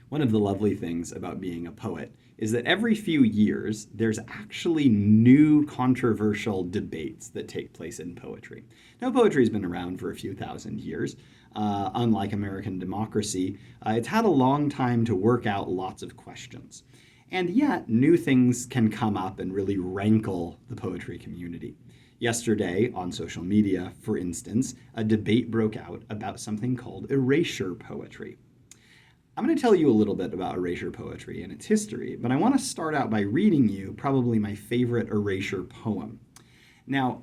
One of the lovely things about being a poet is that every few years there's actually new controversial debates that take place in poetry. Now, poetry's been around for a few thousand years. Unlike American democracy, it's had a long time to work out lots of questions. And yet, new things can come up and really rankle the poetry community. Yesterday, on social media, for instance, a debate broke out about something called erasure poetry. I'm going to tell you a little bit about erasure poetry and its history, but I want to start out by reading you probably my favorite erasure poem. Now,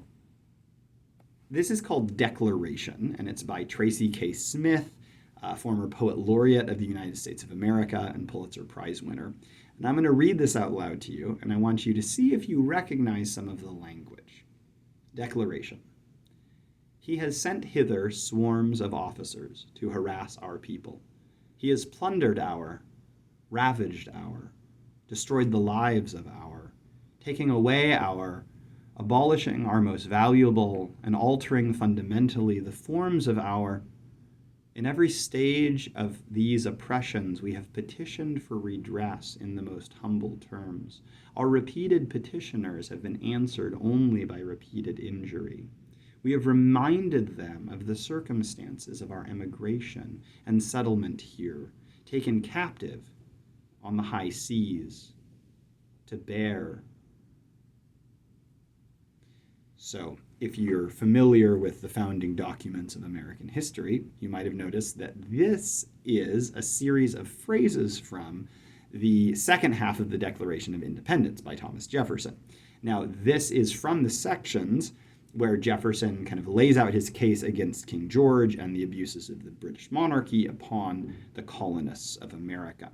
this is called Declaration, and it's by Tracy K. Smith, former poet laureate of the United States of America and Pulitzer Prize winner. And I'm going to read this out loud to you, and I want you to see if you recognize some of the language. Declaration. He has sent hither swarms of officers to harass our people. He has plundered our, ravaged our, destroyed the lives of our, taking away our, abolishing our most valuable, and altering fundamentally the forms of our. In every stage of these oppressions, we have petitioned for redress in the most humble terms. Our repeated petitioners have been answered only by repeated injury. We have reminded them of the circumstances of our emigration and settlement here, taken captive on the high seas, to bear. So, if you're familiar with the founding documents of American history, you might have noticed that this is a series of phrases from the second half of the Declaration of Independence by Thomas Jefferson. Now, this is from the sections where Jefferson kind of lays out his case against King George and the abuses of the British monarchy upon the colonists of America.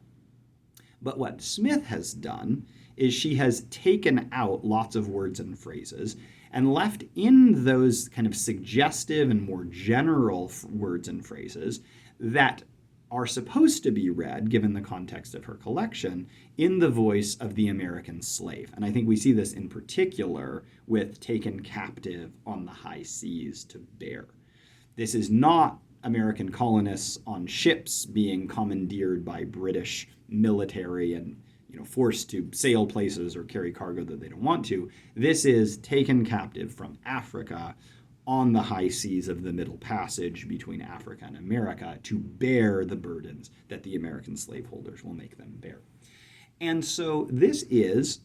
But what Smith has done is she has taken out lots of words and phrases and left in those kind of suggestive and more general words and phrases that are supposed to be read, given the context of her collection, in the voice of the American slave. And I think we see this in particular with taken captive on the high seas to bear. This is not American colonists on ships being commandeered by British military and forced to sail places or carry cargo that they don't want to. This is taken captive from Africa on the high seas of the Middle Passage between Africa and America to bear the burdens that the American slaveholders will make them bear. And so this is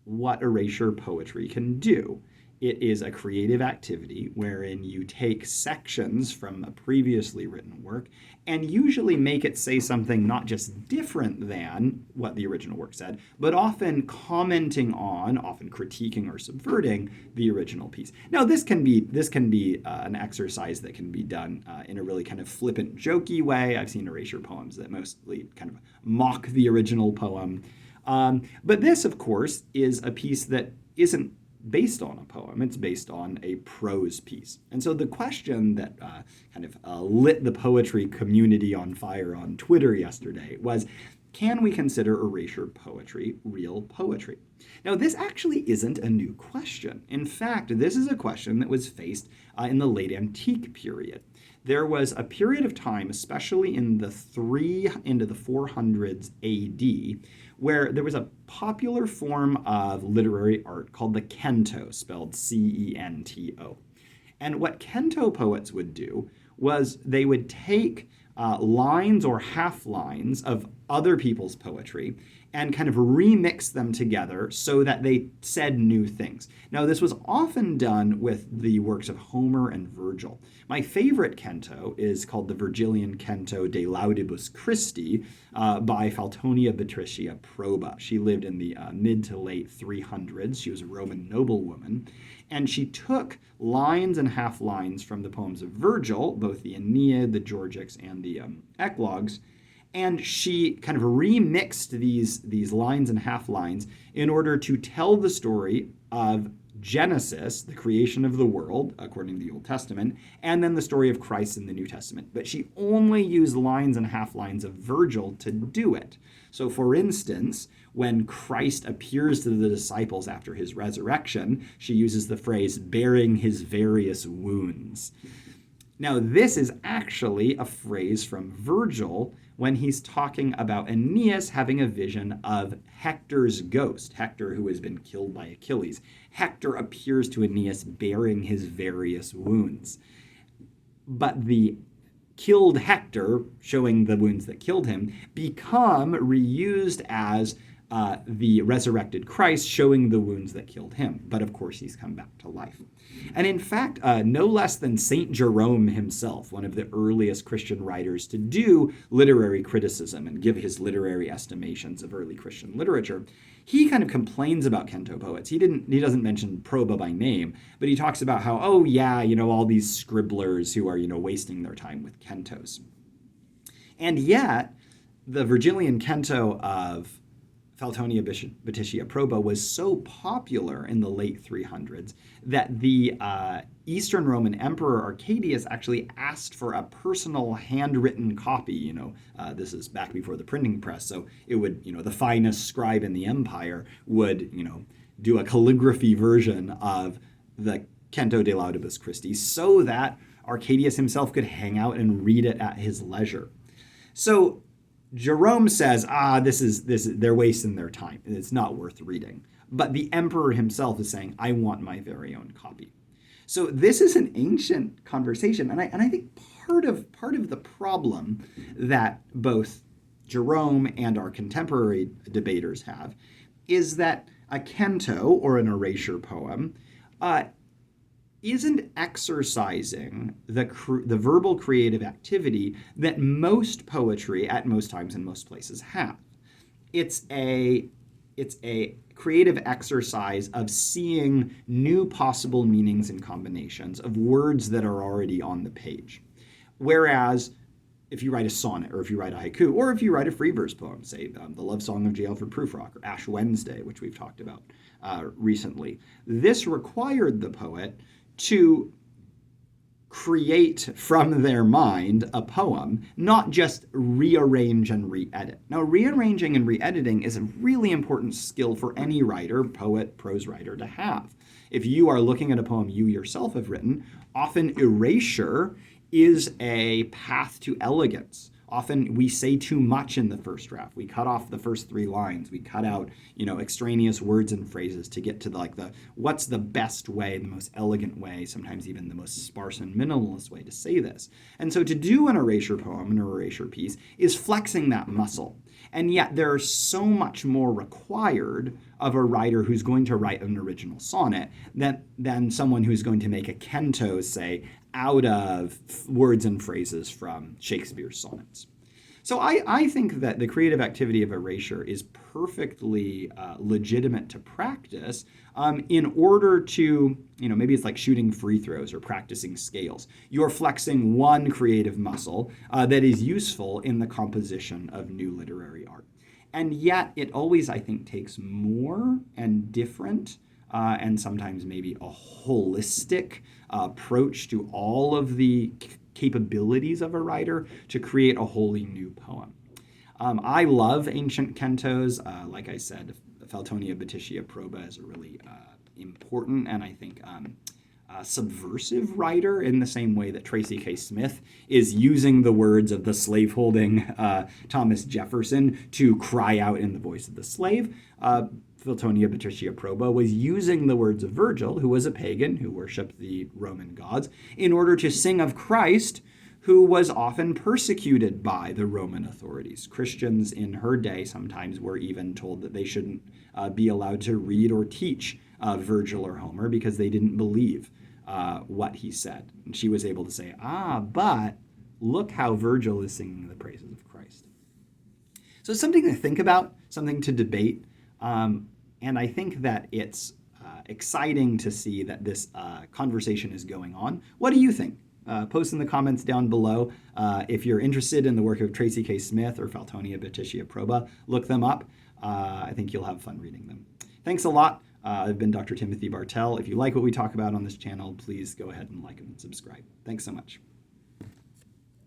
what erasure poetry can do. It is a creative activity wherein you take sections from a previously written work and usually make it say something not just different than what the original work said, but often commenting on, often critiquing or subverting the original piece. Now, this can be an exercise that can be done in a really kind of flippant, jokey way. I've seen erasure poems that mostly kind of mock the original poem. But this, of course, is a piece that isn't based on a poem. It's based on a prose piece. And so the question that lit the poetry community on fire on Twitter yesterday was, can we consider erasure poetry real poetry? Now, this actually isn't a new question. In fact, this is a question that was faced in the late antique period. There was a period of time, especially in the 400s AD, where there was a popular form of literary art called the cento, spelled C-E-N-T-O. And what cento poets would do was they would take lines or half lines of other people's poetry and kind of remix them together so that they said new things. Now, this was often done with the works of Homer and Virgil. My favorite cento is called the Virgilian Cento De Laudibus Christi by Faltonia Patricia Proba. She lived in the mid to late 300s. She was a Roman noblewoman. And she took lines and half lines from the poems of Virgil, both the Aeneid, the Georgics, and the Eclogues, and she kind of remixed these lines and half lines in order to tell the story of Genesis, the creation of the world, according to the Old Testament, and then the story of Christ in the New Testament. But she only used lines and half lines of Virgil to do it. So, for instance, when Christ appears to the disciples after his resurrection, she uses the phrase, bearing his various wounds. Now, this is actually a phrase from Virgil when he's talking about Aeneas having a vision of Hector's ghost, Hector who has been killed by Achilles. Hector appears to Aeneas bearing his various wounds. But the killed Hector, showing the wounds that killed him, become reused as the resurrected Christ, showing the wounds that killed him. But of course, he's come back to life. And in fact, no less than St. Jerome himself, one of the earliest Christian writers to do literary criticism and give his literary estimations of early Christian literature, he kind of complains about cento poets. He doesn't mention Proba by name, but he talks about how, oh yeah, all these scribblers who are, wasting their time with centos. And yet, the Virgilian cento of Faltonia Bititia Proba was so popular in the late 300s that the Eastern Roman Emperor Arcadius actually asked for a personal handwritten copy. This is back before the printing press, so it would, the finest scribe in the empire would, do a calligraphy version of the Cento de Laudibus Christi so that Arcadius himself could hang out and read it at his leisure. So Jerome says, they're wasting their time. It's not worth reading. But the emperor himself is saying, I want my very own copy. So this is an ancient conversation, and I think part of the problem that both Jerome and our contemporary debaters have is that a cento, or an erasure poem, isn't exercising the verbal creative activity that most poetry at most times in most places have. It's a creative exercise of seeing new possible meanings and combinations of words that are already on the page. Whereas if you write a sonnet, or if you write a haiku, or if you write a free verse poem, say the Love Song of J. Alfred Prufrock, or Ash Wednesday, which we've talked about recently, this required the poet to create from their mind a poem, not just rearrange and re-edit. Now, rearranging and re-editing is a really important skill for any writer, poet, prose writer to have. If you are looking at a poem you yourself have written, often erasure is a path to elegance. Often we say too much in the first draft. We cut off the first 3 lines. We cut out, extraneous words and phrases to get to what's the best way, the most elegant way, sometimes even the most sparse and minimalist way to say this. And so to do an erasure poem, an erasure piece, is flexing that muscle. And yet there's so much more required of a writer who's going to write an original sonnet than someone who's going to make a cento, say, out of words and phrases from Shakespeare's sonnets. So I think that the creative activity of erasure is perfectly legitimate to practice in order to, maybe it's like shooting free throws or practicing scales. You're flexing one creative muscle that is useful in the composition of new literary art. And yet it always, I think, takes more and different and sometimes maybe a holistic approach to all of the capabilities of a writer to create a wholly new poem. I love ancient centos. Like I said, Faltonia Bititia Proba is a really important and I think subversive writer in the same way that Tracy K. Smith is using the words of the slaveholding Thomas Jefferson to cry out in the voice of the slave. Faltonia Bititia Proba was using the words of Virgil, who was a pagan who worshipped the Roman gods, in order to sing of Christ, who was often persecuted by the Roman authorities. Christians in her day sometimes were even told that they shouldn't be allowed to read or teach Virgil or Homer because they didn't believe what he said. And she was able to say, but look how Virgil is singing the praises of Christ. So it's something to think about, something to debate. And I think that it's exciting to see that this conversation is going on. What do you think? Post in the comments down below. If you're interested in the work of Tracy K. Smith or Faltonia Bititia Proba, look them up. I think you'll have fun reading them. Thanks a lot. I've been Dr. Timothy Bartell. If you like what we talk about on this channel, please go ahead and like and subscribe. Thanks so much.